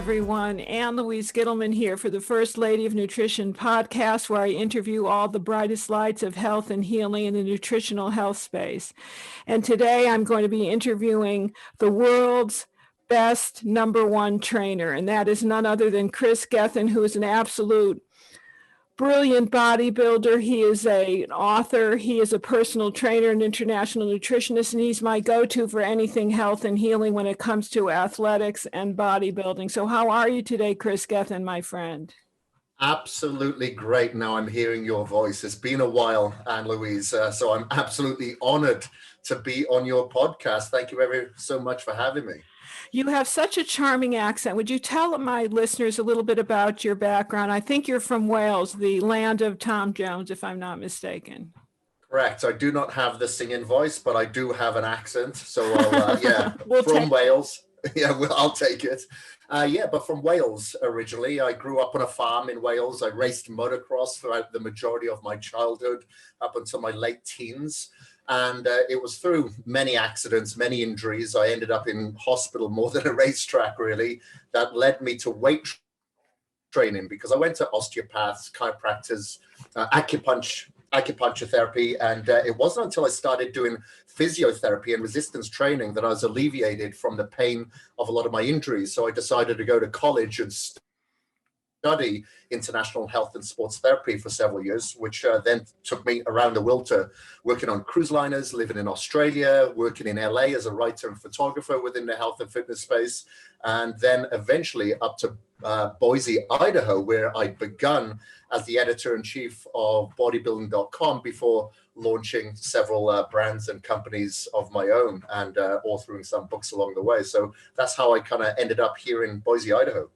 everyone. Ann Louise here for the First Lady of Nutrition podcast, where I interview all the brightest lights of health and healing in the nutritional health space. And today I'm going to be interviewing the world's best #1 trainer, and that is none other than Kris Gethin, who is an absolute brilliant bodybuilder. He is an author. He is a personal trainer and international nutritionist, and he's my go-to for anything health and healing when it comes to athletics and bodybuilding. So how are you today, Kris Gethin, my friend? Absolutely great. Now I'm hearing your voice. It's been a while, Ann Louise. So I'm absolutely honored to be on your podcast. Thank you ever so much for having me. You have such a charming accent. Would you tell my listeners a little bit about your background? I think you're from Wales, the land of Tom Jones, if I'm not mistaken. Correct. I do not have the singing voice, but I do have an accent. So from Wales. Yeah, I'll take it. But from Wales originally. I grew up on a farm in Wales. I raced motocross throughout the majority of my childhood up until my late teens. And it was through many accidents, many injuries. I ended up in hospital more than a racetrack, really, that led me to weight training, because I went to osteopaths, chiropractors, acupuncture therapy. And it wasn't until I started doing physiotherapy and resistance training that I was alleviated from the pain of a lot of my injuries. So I decided to go to college and study international health and sports therapy for several years, which then took me around the world to working on cruise liners, living in Australia, working in LA as a writer and photographer within the health and fitness space, and then eventually up to Boise, Idaho, where I'd begun as the editor-in-chief of bodybuilding.com before launching several brands and companies of my own and authoring some books along the way. So that's how I kind of ended up here in Boise, Idaho.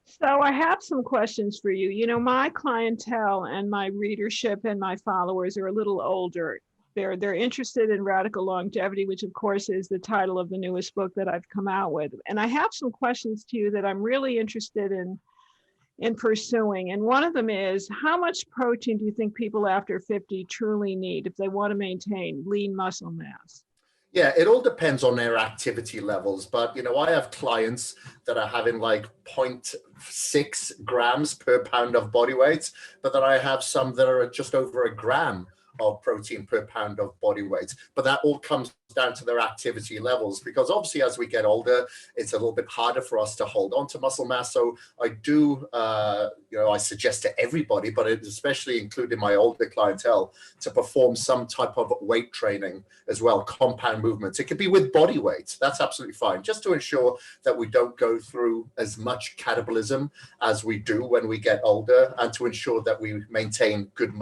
So I have some questions for you. You know, my clientele and my readership and my followers are a little older. They're interested in radical longevity, which of course is the title of the newest book that I've come out with. And I have some questions to you that I'm really interested in pursuing. And one of them is, how much protein do you think people after 50 truly need if they want to maintain lean muscle mass? Yeah, it all depends on their activity levels. But, I have clients that are having like 0.6 grams per pound of body weight, but then I have some that are just over a gram of protein per pound of body weight. But that all comes down to their activity levels, because obviously as we get older, it's a little bit harder for us to hold on to muscle mass. So I do, I suggest to everybody, but especially including my older clientele, to perform some type of weight training as well, compound movements. It could be with body weight. That's absolutely fine, just to ensure that we don't go through as much catabolism as we do when we get older, and to ensure that we maintain good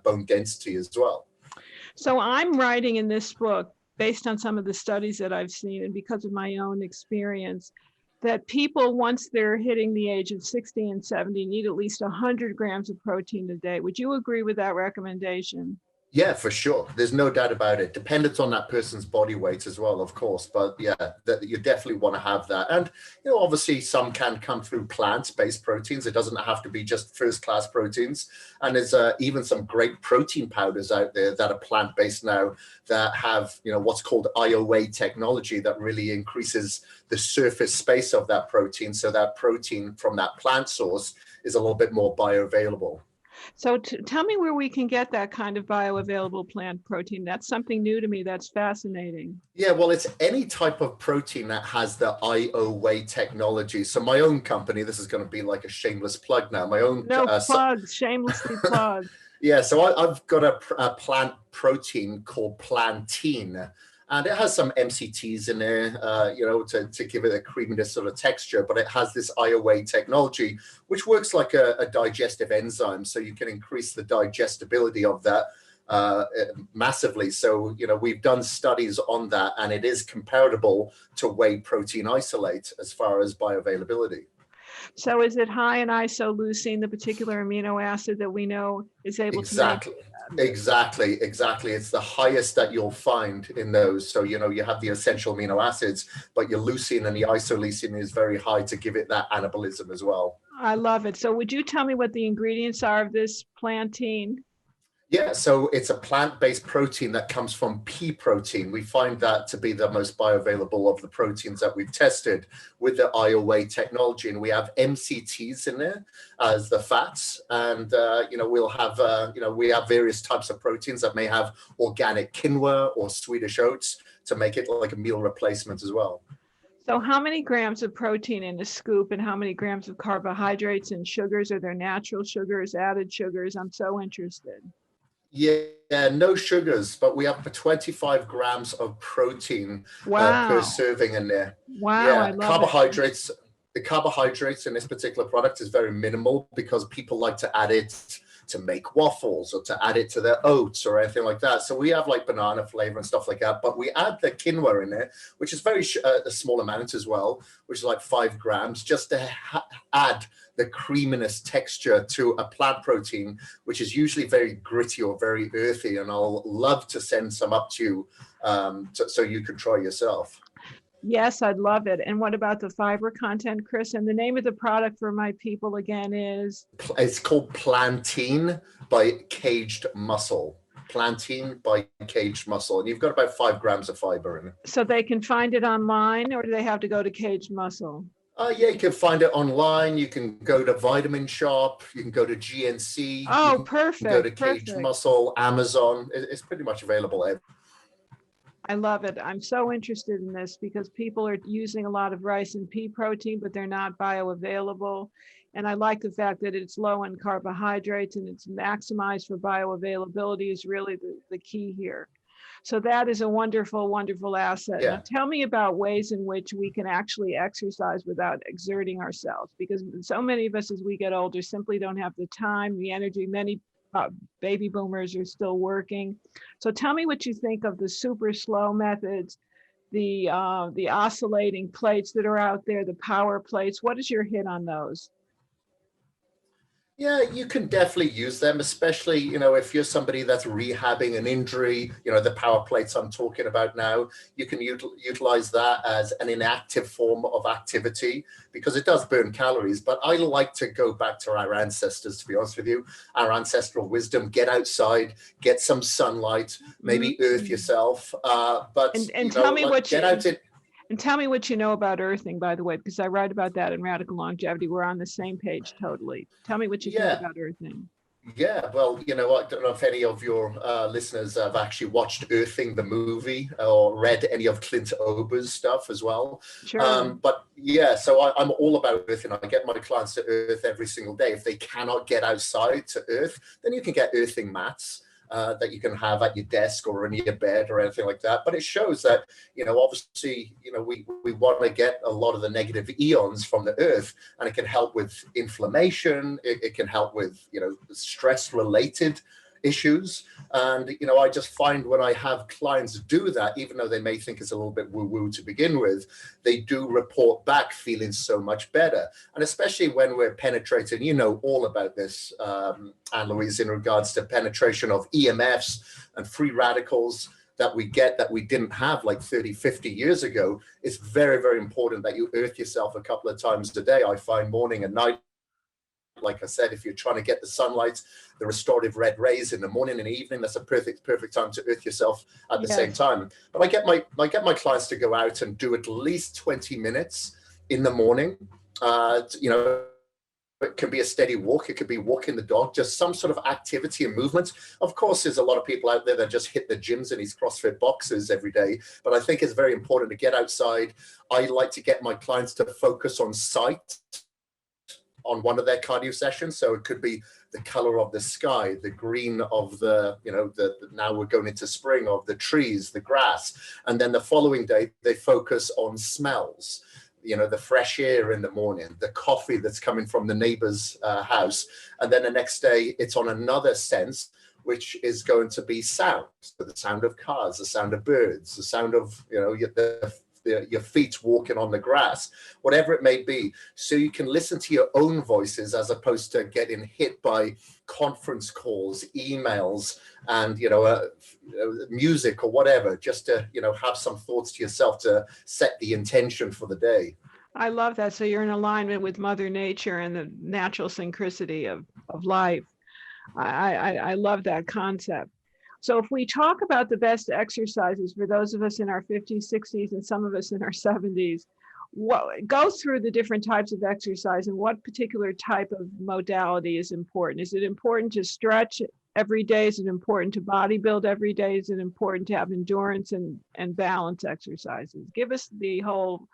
bone density as well. So I'm writing in this book, based on some of the studies that I've seen and because of my own experience, that people, once they're hitting the age of 60 and 70, need at least 100 grams of protein a day. Would you agree with that recommendation? Yeah, for sure. There's no doubt about it. Dependent on that person's body weight as well, of course. But yeah, that you definitely want to have that. And, obviously some can come through plant-based proteins. It doesn't have to be just first-class proteins. And there's even some great protein powders out there that are plant-based now that have, what's called IOA technology that really increases the surface space of that protein. So that protein from that plant source is a little bit more bioavailable. So tell me where we can get that kind of bioavailable plant protein. That's something new to me. That's fascinating. Yeah, well, it's any type of protein that has the IOA technology. So my own company, this is going to be like a shameless plug now. My own plugs, shamelessly plug. Yeah, so I've got a plant protein called plantain. And it has some MCTs in there, to give it a creaminess sort of texture. But it has this IOA technology, which works like a digestive enzyme. So you can increase the digestibility of that massively. So, we've done studies on that, and it is comparable to whey protein isolate as far as bioavailability. So is it high in isoleucine, the particular amino acid that we know is able to Exactly. It's the highest that you'll find in those. So, you have the essential amino acids, but your leucine and the isoleucine is very high to give it that anabolism as well. I love it. So would you tell me what the ingredients are of this plantain? Yeah, so it's a plant-based protein that comes from pea protein. We find that to be the most bioavailable of the proteins that we've tested with the IOA technology. And we have MCTs in there as the fats. And, we'll have, we have various types of proteins that may have organic quinoa or Swedish oats to make it like a meal replacement as well. So how many grams of protein in a scoop and how many grams of carbohydrates and sugars? Are there natural sugars, added sugars? I'm so interested. Yeah, no sugars, but we have 25 grams of protein per Wow. serving in there. Wow, I Yeah, love it. carbohydrates. The carbohydrates in this particular product is very minimal because people like to add it to make waffles or to add it to their oats or anything like that. So we have like banana flavor and stuff like that, but we add the quinoa in there, which is very a small amount as well, which is like 5 grams, just to add the creaminess texture to a plant protein, which is usually very gritty or very earthy. And I'll love to send some up to you so you can try yourself. Yes, I'd love it. And what about the fiber content, Kris? And the name of the product for my people again is? It's called Plantain by Caged Muscle. Plantain by Caged Muscle. And you've got about 5 grams of fiber in it. So they can find it online, or do they have to go to Caged Muscle? Yeah, you can find it online. You can go to Vitamin Shop. You can go to GNC. Oh, perfect. Go to Caged Muscle, Amazon. It's pretty much available everywhere. I love it. I'm so interested in this because people are using a lot of rice and pea protein, but they're not bioavailable. And I like the fact that it's low in carbohydrates and it's maximized for bioavailability is really the key here. So that is a wonderful, wonderful asset. Yeah. Now tell me about ways in which we can actually exercise without exerting ourselves, because so many of us as we get older simply don't have the time, the energy. Many baby boomers are still working. So tell me what you think of the super slow methods, the oscillating plates that are out there, the power plates. What is your hit on those? Yeah, you can definitely use them, especially, if you're somebody that's rehabbing an injury, the power plates I'm talking about now, you can utilize that as an inactive form of activity because it does burn calories. But I like to go back to our ancestors, to be honest with you, our ancestral wisdom, get outside, get some sunlight, maybe earth yourself. And tell me what And tell me what you know about earthing, by the way, because I write about that in Radical Longevity. We're on the same page totally. Tell me what you think about earthing. Yeah, well, I don't know if any of your listeners have actually watched Earthing the movie or read any of Clint Ober's stuff as well. Sure. But yeah, so I'm all about earthing. I get my clients to earth every single day. If they cannot get outside to earth, then you can get earthing mats. That you can have at your desk or in your bed or anything like that. But it shows that, obviously, we want to get a lot of the negative ions from the earth, and it can help with inflammation. It can help with, stress related issues. And, I just find when I have clients do that, even though they may think it's a little bit woo-woo to begin with, they do report back feeling so much better. And especially when we're penetrating, all about this, Ann Louise, in regards to penetration of EMFs and free radicals that we get that we didn't have like 30, 50 years ago. It's very, very important that you earth yourself a couple of times a day. I find morning and night. Like I said, if you're trying to get the sunlight, the restorative red rays in the morning and evening, that's a perfect time to earth yourself at the same time. But I get my clients to go out and do at least 20 minutes in the morning. It can be a steady walk. It could be walking the dog, just some sort of activity and movement. Of course, there's a lot of people out there that just hit the gyms and these CrossFit boxes every day. But I think it's very important to get outside. I like to get my clients to focus on sight on one of their cardio sessions. So it could be the color of the sky, the green of now we're going into spring, of the trees, the grass. And then the following day, they focus on smells, the fresh air in the morning, the coffee that's coming from the neighbor's house. And then the next day, it's on another sense, which is going to be sound. So the sound of cars, the sound of birds, the sound of, your feet walking on the grass, whatever it may be, so you can listen to your own voices as opposed to getting hit by conference calls, emails, and music or whatever, just to have some thoughts to yourself to set the intention for the day. I love that. So you're in alignment with Mother Nature and the natural synchronicity of life. I love that concept. So if we talk about the best exercises for those of us in our 50s, 60s, and some of us in our 70s, go through the different types of exercise and what particular type of modality is important. Is it important to stretch every day? Is it important to bodybuild every day? Is it important to have endurance and balance exercises? Give us the whole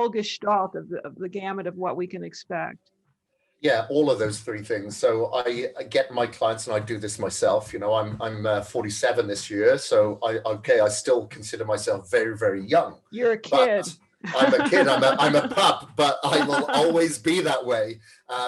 gestalt of the gamut of what we can expect. Yeah, all of those three things. So I get my clients, and I do this myself. You know, I'm 47 this year, so I still consider myself very, very young. You're a But kid. I'm a kid. I'm a pup, but I will always be that way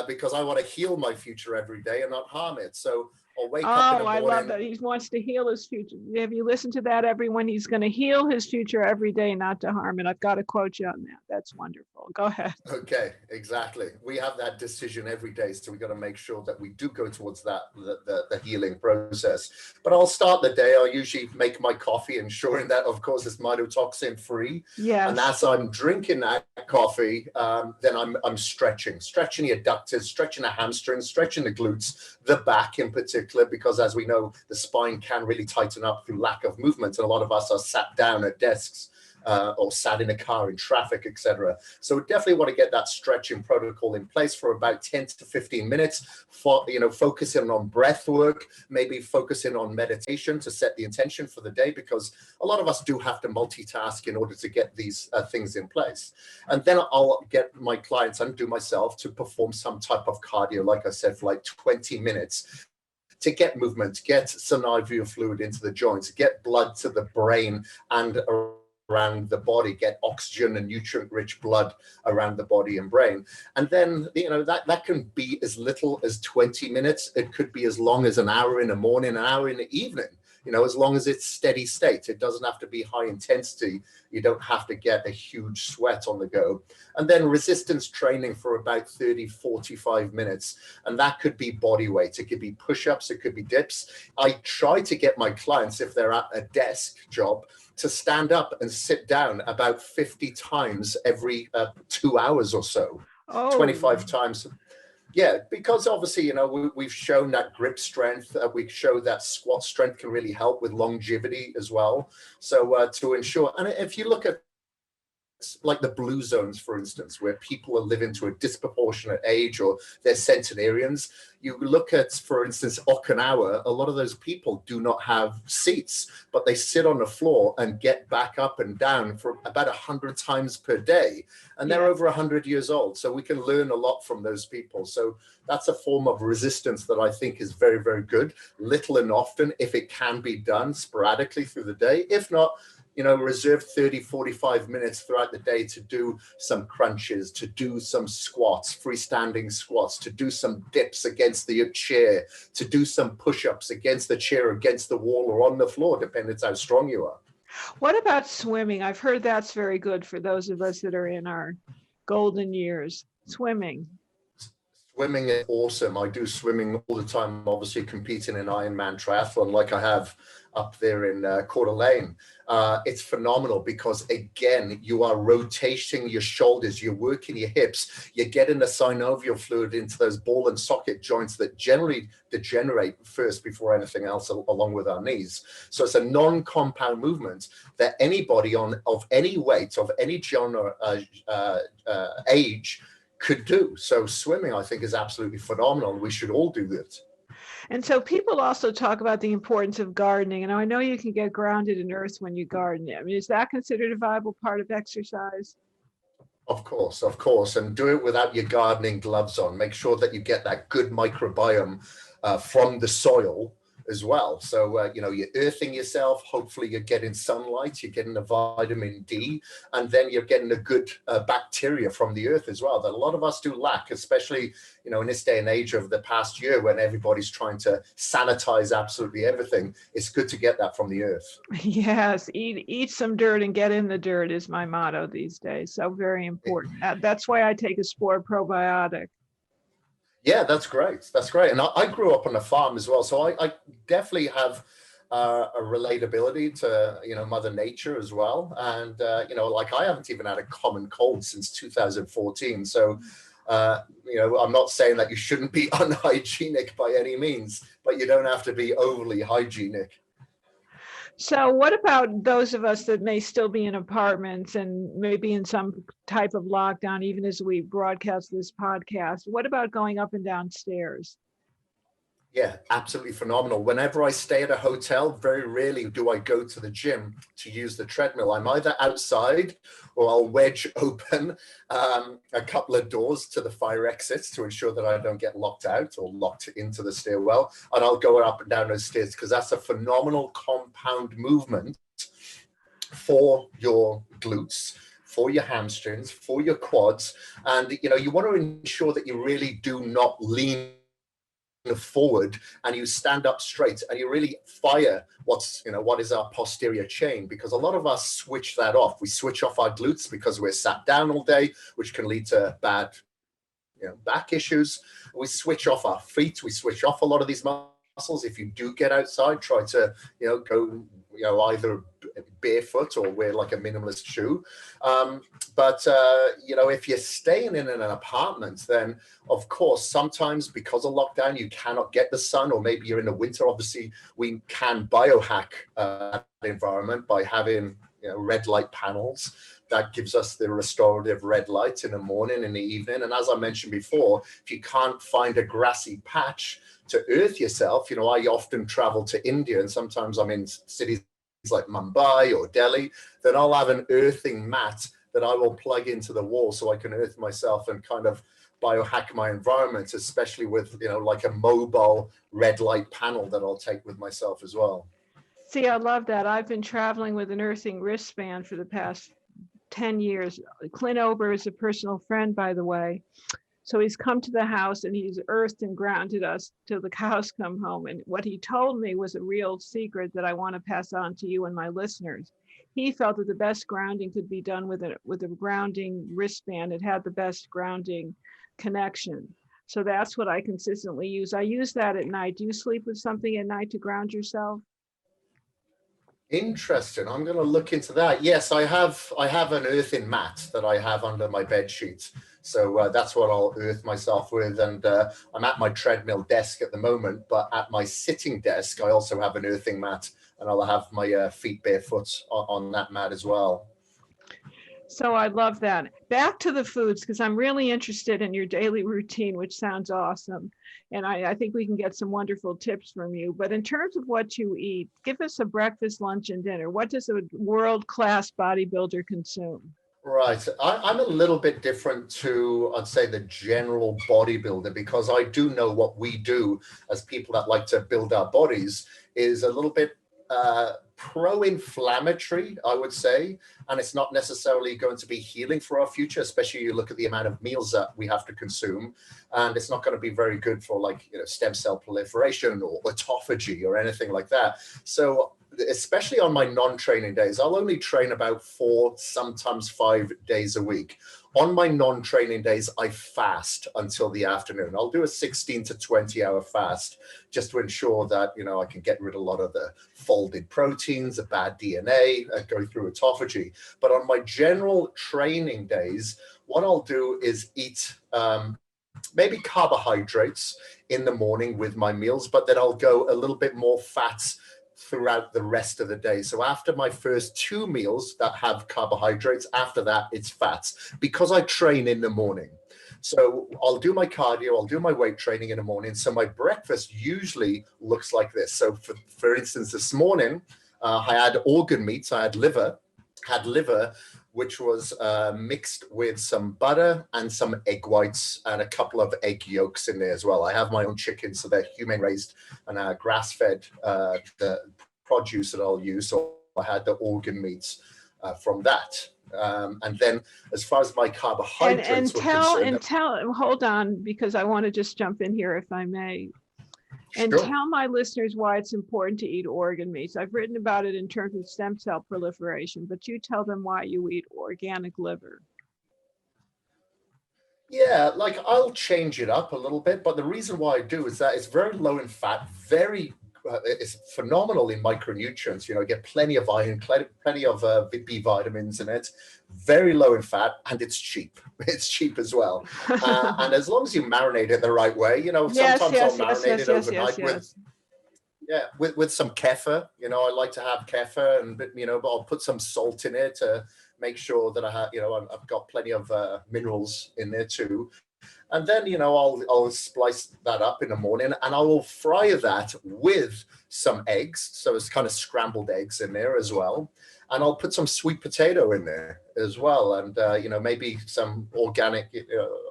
because I want to heal my future every day and not harm it. So I'll wake up in the Oh, I love morning. that. He wants to heal his future. Have you listened to that, everyone? He's going to heal his future every day, not to harm it. I've got to quote you on that. That's wonderful. Go ahead. Okay, exactly. We have that decision every day, so we got to make sure that we do go towards that the healing process. But I'll start the day. I'll usually make my coffee, ensuring that, of course, it's mycotoxin free. Yes. And as I'm drinking that coffee, then I'm stretching the adductors, stretching the hamstrings, stretching the glutes, the back in particular, because as we know, the spine can really tighten up through lack of movement, and a lot of us are sat down at desks. Or sat in a car in traffic, etc. So we definitely want to get that stretching protocol in place for about 10 to 15 minutes, for, focusing on breath work, maybe focusing on meditation to set the intention for the day, because a lot of us do have to multitask in order to get these things in place. And then I'll get my clients, and do myself, to perform some type of cardio, like I said, for like 20 minutes to get movement, get synovial fluid into the joints, get blood to the brain and around the body, get oxygen and nutrient-rich blood around the body and brain. And then, that can be as little as 20 minutes. It could be as long as an hour in the morning, an hour in the evening, as long as it's steady state. It doesn't have to be high intensity. You don't have to get a huge sweat on the go. And then resistance training for about 30, 45 minutes. And that could be body weight. It could be push-ups. It could be dips. I try to get my clients, if they're at a desk job, to stand up and sit down about 50 times every 2 hours or so, 25 times. Yeah, because obviously, we've shown that grip strength. We show that squat strength can really help with longevity as well. So to ensure, and if you look at like the blue zones, for instance, where people are living to a disproportionate age, or they're centenarians, you look at, for instance, Okinawa, a lot of those people do not have seats, but they sit on the floor and get back up and down for about 100 times per day. And they're over 100 years old. So we can learn a lot from those people. So that's a form of resistance that I think is very, very good. Little and often, if it can be done sporadically through the day. If not, reserve 30, 45 minutes throughout the day to do some crunches, to do some squats, freestanding squats, to do some dips against the chair, to do some push-ups against the chair, against the wall, or on the floor, depending on how strong you are. What about swimming? I've heard that's very good for those of us that are in our golden years. Swimming. Swimming is awesome. I do swimming all the time, obviously competing in Ironman triathlon like I have up there in Coeur d'Alene. It's phenomenal because, again, you are rotating your shoulders, you're working your hips, you're getting the synovial fluid into those ball and socket joints that generally degenerate first before anything else, along with our knees. So it's a non-compound movement that anybody of any weight, of any genre, age, could do. So swimming, I think, is absolutely phenomenal. We should all do that. And so people also talk about the importance of gardening. And I know you can get grounded in earth when you garden. I mean, is that considered a viable part of exercise? Of course. And do it without your gardening gloves on. Make sure that you get that good microbiome from the soil as well. So, you're earthing yourself. Hopefully you're getting sunlight, you're getting the vitamin D, and then you're getting a good bacteria from the earth as well that a lot of us do lack, especially, in this day and age of the past year when everybody's trying to sanitize absolutely everything. It's good to get that from the earth. Yes, eat some dirt and get in the dirt is my motto these days. So very important. That's why I take a spore probiotic. Yeah, that's great. And I grew up on a farm as well. So I definitely have a relatability to, Mother Nature as well. And, like I haven't even had a common cold since 2014. So I'm not saying that you shouldn't be unhygienic by any means, but you don't have to be overly hygienic. So what about those of us that may still be in apartments and maybe in some type of lockdown, even as we broadcast this podcast? What about going up and down stairs? Yeah, absolutely phenomenal. Whenever I stay at a hotel, very rarely do I go to the gym to use the treadmill. I'm either outside or I'll wedge open a couple of doors to the fire exits to ensure that I don't get locked out or locked into the stairwell. And I'll go up and down those stairs because that's a phenomenal compound movement for your glutes, for your hamstrings, for your quads. And, you want to ensure that you really do not lean forward and you stand up straight and you really fire what is our posterior chain, because a lot of us switch that off. We switch off our glutes because we're sat down all day, which can lead to bad back issues. We switch off our feet, we switch off a lot of these muscles. If you do get outside, try to go either barefoot or wear like a minimalist shoe. But if you're staying in an apartment, then of course, sometimes because of lockdown, you cannot get the sun, or maybe you're in the winter. Obviously, we can biohack that environment by having red light panels. That gives us the restorative red light in the morning and the evening. And as I mentioned before, if you can't find a grassy patch to earth yourself, I often travel to India, and sometimes I'm in cities like Mumbai or Delhi, then I'll have an earthing mat that I will plug into the wall so I can earth myself and kind of biohack my environment, especially with, like a mobile red light panel that I'll take with myself as well. See, I love that. I've been traveling with an earthing wristband for the past 10 years. Clint Ober is a personal friend, by the way. So he's come to the house and he's earthed and grounded us till the cows come home. And what he told me was a real secret that I want to pass on to you and my listeners. He felt that the best grounding could be done with a grounding wristband. It had the best grounding connection. So that's what I consistently use. I use that at night. Do you sleep with something at night to ground yourself? Interesting. I'm going to look into that. Yes, I have an earthing mat that I have under my bed sheet. So that's what I'll earth myself with. And I'm at my treadmill desk at the moment, but at my sitting desk, I also have an earthing mat, and I'll have my feet barefoot on that mat as well. So I love that. Back to the foods, because I'm really interested in your daily routine, which sounds awesome. And I think we can get some wonderful tips from you. But in terms of what you eat, give us a breakfast, lunch, and dinner. What does a world-class bodybuilder consume? Right. I'm a little bit different to, I'd say, the general bodybuilder, because I do know what we do as people that like to build our bodies is a little bit pro-inflammatory, I would say, and it's not necessarily going to be healing for our future, especially you look at the amount of meals that we have to consume, and it's not going to be very good for stem cell proliferation or autophagy or anything like that. So especially on my non-training days, I'll only train about 4, sometimes 5 days a week. On my non-training days, I fast until the afternoon. I'll do a 16 to 20 hour fast just to ensure that, I can get rid of a lot of the folded proteins, the bad DNA, go through autophagy. But on my general training days, what I'll do is eat maybe carbohydrates in the morning with my meals, but then I'll go a little bit more fats throughout the rest of the day. So after my first 2 meals that have carbohydrates, after that it's fats, because I train in the morning. So I'll do my cardio, I'll do my weight training in the morning. So my breakfast usually looks like this. So for instance, this morning, I had organ meats, I had liver, which was mixed with some butter and some egg whites and a couple of egg yolks in there as well. I have my own chickens, so they're humane raised and grass-fed the produce that I'll use. So I had the organ meats from that. And then as far as my carbohydrates hold on, because I want to just jump in here if I may. And Sure. Tell my listeners why it's important to eat organ meats. I've written about it in terms of stem cell proliferation, but you tell them why you eat organic liver. Yeah, I'll change it up a little bit, but the reason why I do is that it's very low in fat, very is phenomenal in micronutrients. You get plenty of iron, plenty of B vitamins in it, very low in fat, and it's cheap. It's cheap as well. And as long as you marinate it the right way, sometimes I'll marinate it overnight with some kefir. I like to have kefir, and but I'll put some salt in it to make sure that I have, I've got plenty of minerals in there too. And then, I'll splice that up in the morning, and I will fry that with some eggs. So it's kind of scrambled eggs in there as well. And I'll put some sweet potato in there as well. And, maybe some organic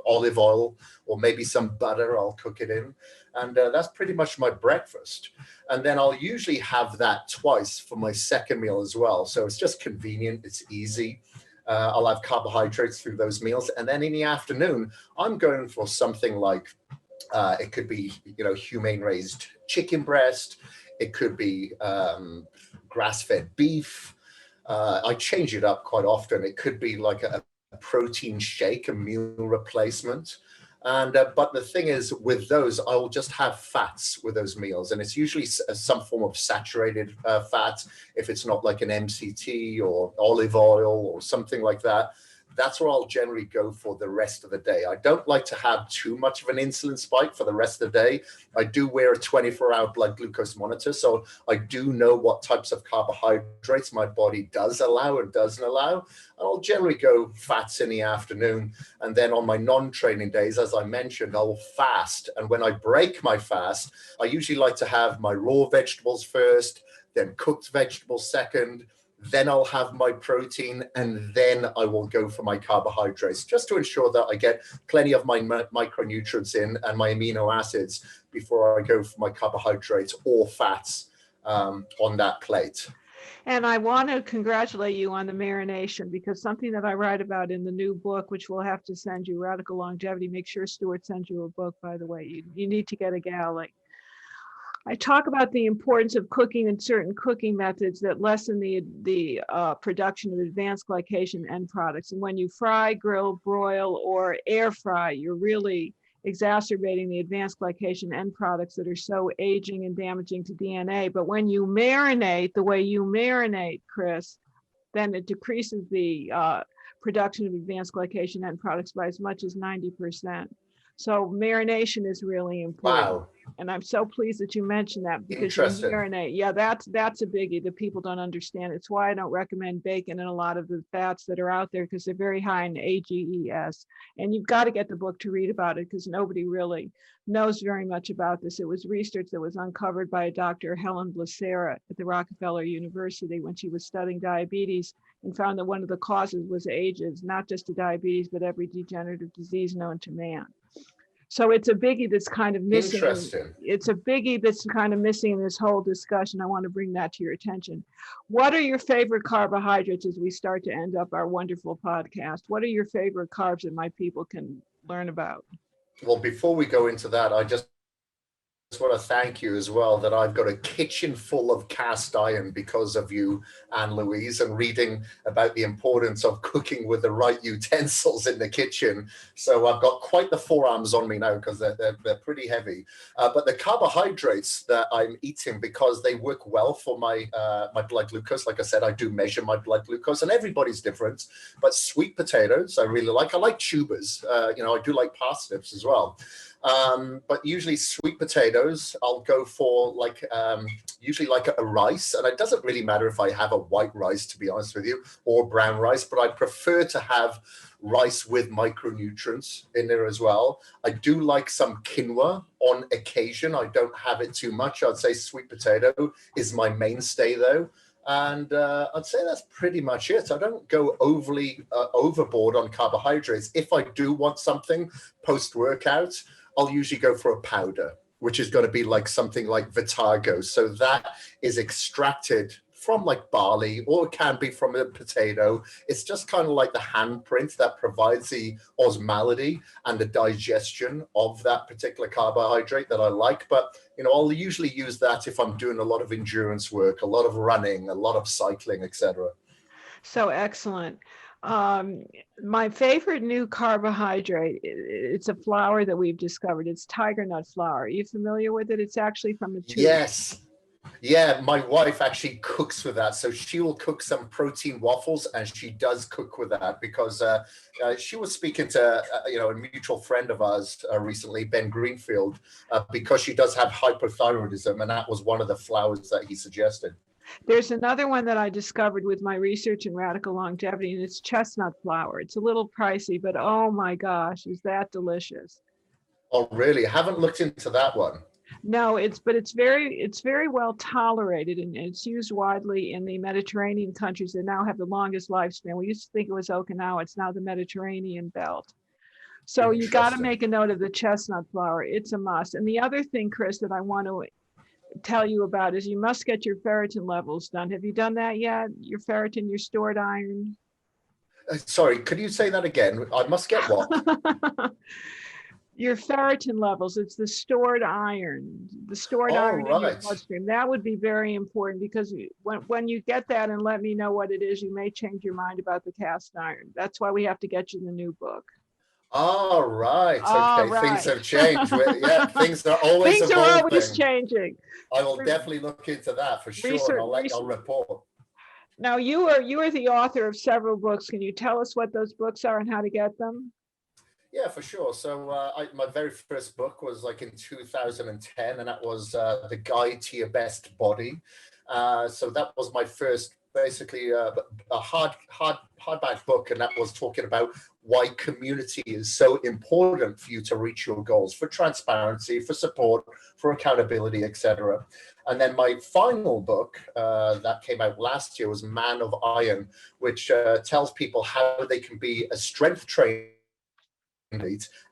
olive oil, or maybe some butter. I'll cook it in. And that's pretty much my breakfast. And then I'll usually have that twice for my second meal as well. So it's just convenient. It's easy. I'll have carbohydrates through those meals. And then in the afternoon, I'm going for something like, it could be, humane raised chicken breast. It could be grass-fed beef. I change it up quite often. It could be like a protein shake, a meal replacement. And but the thing is, with those, I will just have fats with those meals, and it's usually some form of saturated fat. If it's not like an MCT or olive oil or something like that, that's where I'll generally go for the rest of the day. I don't like to have too much of an insulin spike for the rest of the day. I do wear a 24-hour blood glucose monitor, so I do know what types of carbohydrates my body does allow and doesn't allow. I'll generally go fats in the afternoon. And then on my non-training days, as I mentioned, I'll fast. And when I break my fast, I usually like to have my raw vegetables first, then cooked vegetables second. Then I'll have my protein, and then I will go for my carbohydrates, just to ensure that I get plenty of my micronutrients in and my amino acids before I go for my carbohydrates or fats on that plate. And I want to congratulate you on the marination, because something that I write about in the new book, which we'll have to send you, Radical Longevity. Make sure Stuart sends you a book, by the way. You need to get a galley. I talk about the importance of cooking and certain cooking methods that lessen the production of advanced glycation end products. And when you fry, grill, broil, or air fry, you're really exacerbating the advanced glycation end products that are so aging and damaging to DNA. But when you marinate the way you marinate, Kris, then it decreases the production of advanced glycation end products by as much as 90%. So marination is really important. Wow. And I'm so pleased that you mentioned that, because you marinate. Yeah, that's a biggie that people don't understand. It's why I don't recommend bacon and a lot of the fats that are out there, because they're very high in AGEs. And you've got to get the book to read about it, because nobody really knows very much about this. It was research that was uncovered by Dr. Helen Blacera at the Rockefeller University when she was studying diabetes, and found that one of the causes was ages, not just to diabetes, but every degenerative disease known to man. So it's a biggie that's kind of missing. Interesting. It's a biggie that's kind of missing in this whole discussion. I want to bring that to your attention. What are your favorite carbohydrates as we start to end up our wonderful podcast? What are your favorite carbs that my people can learn about? Well, before we go into that, I just want to thank you as well, that I've got a kitchen full of cast iron because of you, Ann Louise, and reading about the importance of cooking with the right utensils in the kitchen. So I've got quite the forearms on me now, because they're pretty heavy. But the carbohydrates that I'm eating, because they work well for my blood glucose. Like I said, I do measure my blood glucose, and everybody's different. But sweet potatoes, I really like. I like tubers. I do like parsnips as well. But usually sweet potatoes, I'll go for usually like a rice. And it doesn't really matter if I have a white rice, to be honest with you, or brown rice, but I prefer to have rice with micronutrients in there as well. I do like some quinoa on occasion. I don't have it too much. I'd say sweet potato is my mainstay though. And I'd say that's pretty much it. I don't go overly overboard on carbohydrates. If I do want something post-workout, I'll usually go for a powder, which is going to be like something like Vitago. So that is extracted from like barley, or it can be from a potato. It's just kind of like the handprint that provides the osmolality and the digestion of that particular carbohydrate that I like. But, I'll usually use that if I'm doing a lot of endurance work, a lot of running, a lot of cycling, etc. So excellent. My favorite new carbohydrate, it's a flour that we've discovered. It's tiger nut flour. Are you familiar with it? It's actually from a tube. Yes. Yeah, my wife actually cooks with that. So she will cook some protein waffles, and she does cook with that because she was speaking to a mutual friend of ours recently, Ben Greenfield, because she does have hypothyroidism, and that was one of the flours that he suggested. There's another one that I discovered with my research in radical longevity, and it's chestnut flour. It's a little pricey, but oh my gosh, is that delicious. Oh, really? I haven't looked into that one. No, it's very well tolerated, and it's used widely in the Mediterranean countries that now have the longest lifespan. We used to think it was Okinawa, it's now the Mediterranean belt. So you got to Interesting. make a note of the chestnut flour. It's a must. And the other thing, Kris, that I want to tell you about is you must get your ferritin levels done. Have you done that yet? Your ferritin, your stored iron? Sorry, could you say that again? I must get what? Your ferritin levels, it's the stored iron, Oh, in your right. bloodstream. That would be very important because when you get that and let me know what it is, you may change your mind about the cast iron. That's why we have to get you the new book. All right. All Okay. Things right. have changed. Yeah, things are always Things are always evolving. changing. I will definitely look into that for sure, and Research, I'll research. report. Now you are the author of several books. Can you tell us what those books are and how to get them? Yeah, for sure. So my very first book was like in 2010, and that was The Guide to Your Best Body. So that was my first, basically a hardback book, and that was talking about why community is so important for you to reach your goals, for transparency, for support, for accountability, etc. And then my final book that came out last year was Man of Iron, which tells people how they can be a strength trainer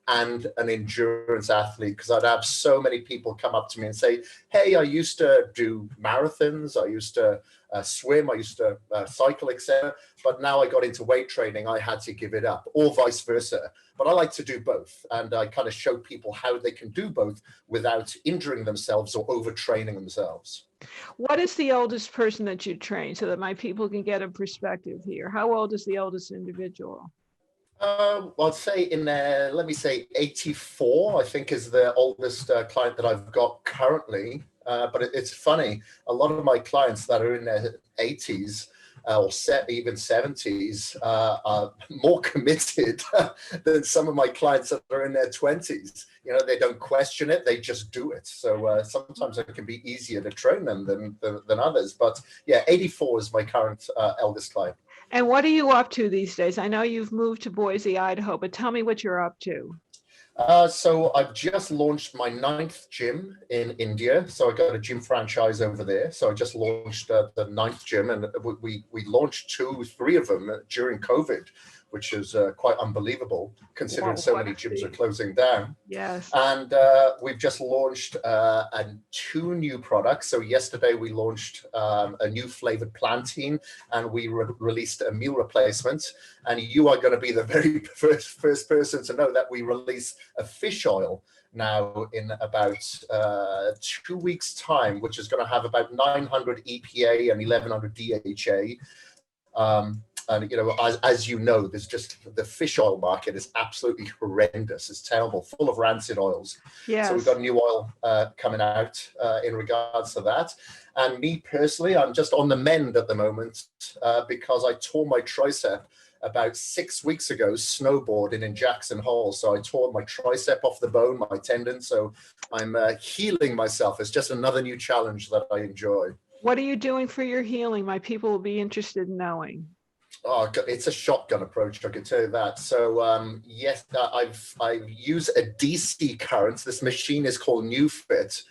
and an endurance athlete, because I'd have so many people come up to me and say, hey, I used to do marathons, I used to swim, I used to cycle, etc., but now I got into weight training, I had to give it up, or vice versa. But I like to do both, and I kind of show people how they can do both without injuring themselves or overtraining themselves. What is the oldest person that you train so that my people can get a perspective here? How old is the oldest individual? I'd say let me say 84, I think is the oldest client that I've got currently. But it's funny, a lot of my clients that are in their 80s or even 70s are more committed than some of my clients that are in their 20s. You know, they don't question it, they just do it. So sometimes it can be easier to train them than others. But yeah, 84 is my current eldest client. And what are you up to these days? I know you've moved to Boise, Idaho, but tell me what you're up to. So I've just launched my 9th gym in India. So I got a gym franchise over there. So I just launched the 9th gym, and we launched 3 of them during COVID, which is quite unbelievable considering so many gyms are closing down. Yes. And we've just launched 2 new products. So yesterday we launched a new flavored plantain, and we released a meal replacement. And you are going to be the very first person to know that we release a fish oil now in about 2 weeks' time, which is going to have about 900 EPA and 1100 DHA. And you know, as you know, there's just the fish oil market is absolutely horrendous. It's terrible, full of rancid oils. Yes. So we've got a new oil coming out in regards to that. And me personally, I'm just on the mend at the moment because I tore my tricep about 6 weeks ago snowboarding in Jackson Hole. So I tore my tricep off the bone, my tendon. So I'm healing myself. It's just another new challenge that I enjoy. What are you doing for your healing? My people will be interested in knowing. Oh, it's a shotgun approach, I can tell you that. So yes, I use a DC current. This machine is called NewFit,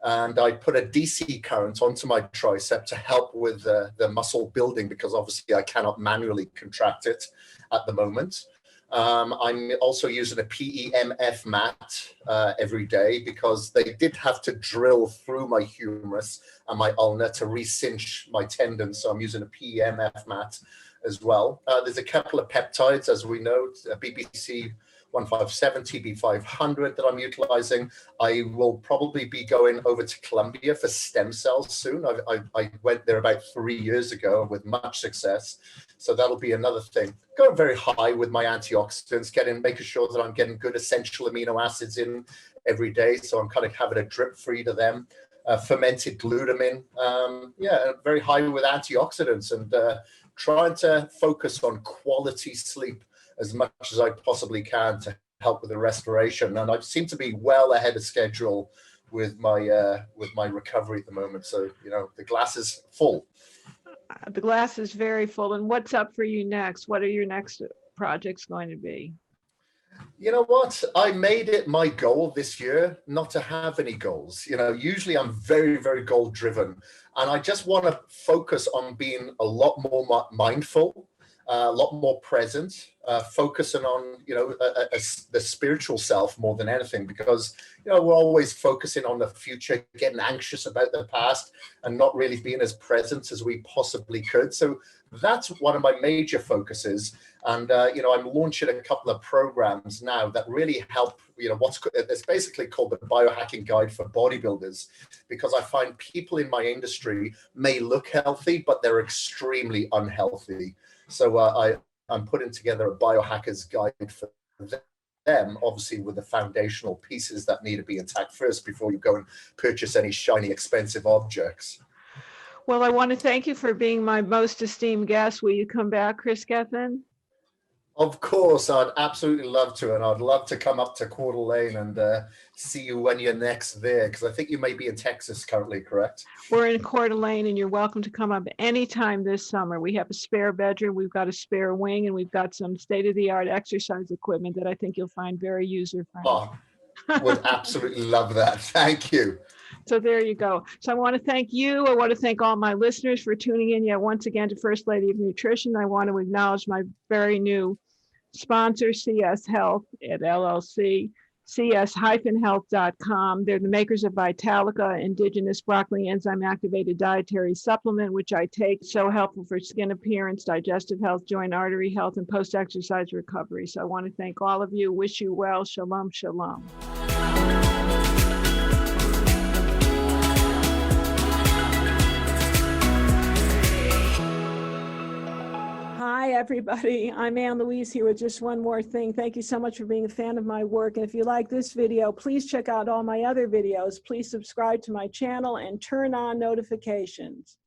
and I put a DC current onto my tricep to help with the muscle building, because obviously I cannot manually contract it at the moment. I'm also using a PEMF mat every day, because they did have to drill through my humerus and my ulna to re-cinch my tendons. So I'm using a PEMF mat as well. There's a couple of peptides, as we know, BBC 157, TB 500 that I'm utilizing. I will probably be going over to Colombia for stem cells soon. I went there about 3 years ago with much success. So that'll be another thing. Going very high with my antioxidants, making sure that I'm getting good essential amino acids in every day. So I'm kind of having a drip feed of them. fermented glutamine, very high with antioxidants, and trying to focus on quality sleep as much as I possibly can to help with the restoration. And I seem to be well ahead of schedule with my recovery at the moment. So, the glass is full. The glass is very full. And what's up for you next? What are your next projects going to be? You know what? I made it my goal this year not to have any goals. Usually I'm very, very goal driven, and I just want to focus on being a lot more mindful, a lot more present, focusing on, the spiritual self more than anything, because, we're always focusing on the future, getting anxious about the past and not really being as present as we possibly could. So that's one of my major focuses. And, I'm launching a couple of programs now that really help, it's basically called the Biohacking Guide for Bodybuilders, because I find people in my industry may look healthy, but they're extremely unhealthy. So I'm putting together a biohacker's guide for them, obviously with the foundational pieces that need to be intact first before you go and purchase any shiny, expensive objects. Well, I want to thank you for being my most esteemed guest. Will you come back, Kris Gethin? Of course, I'd absolutely love to. And I'd love to come up to Coeur d'Alene and see you when you're next there, because I think you may be in Texas currently, correct? We're in Coeur d'Alene, and you're welcome to come up anytime this summer. We have a spare bedroom, we've got a spare wing, and we've got some state-of-the-art exercise equipment that I think you'll find very user-friendly. Oh, would absolutely love that. Thank you. So there you go. So I want to thank you. I want to thank all my listeners for tuning in yet once again to First Lady of Nutrition. I want to acknowledge my very new sponsor, CS Health at LLC, cs-health.com. They're the makers of Vitalica, indigenous broccoli enzyme activated dietary supplement, which I take. So helpful for skin appearance, digestive health, joint artery health, and post-exercise recovery. So I want to thank all of you. Wish you well. Shalom, shalom. Hi, everybody. I'm Ann Louise here with just one more thing. Thank you so much for being a fan of my work. And if you like this video, please check out all my other videos. Please subscribe to my channel and turn on notifications.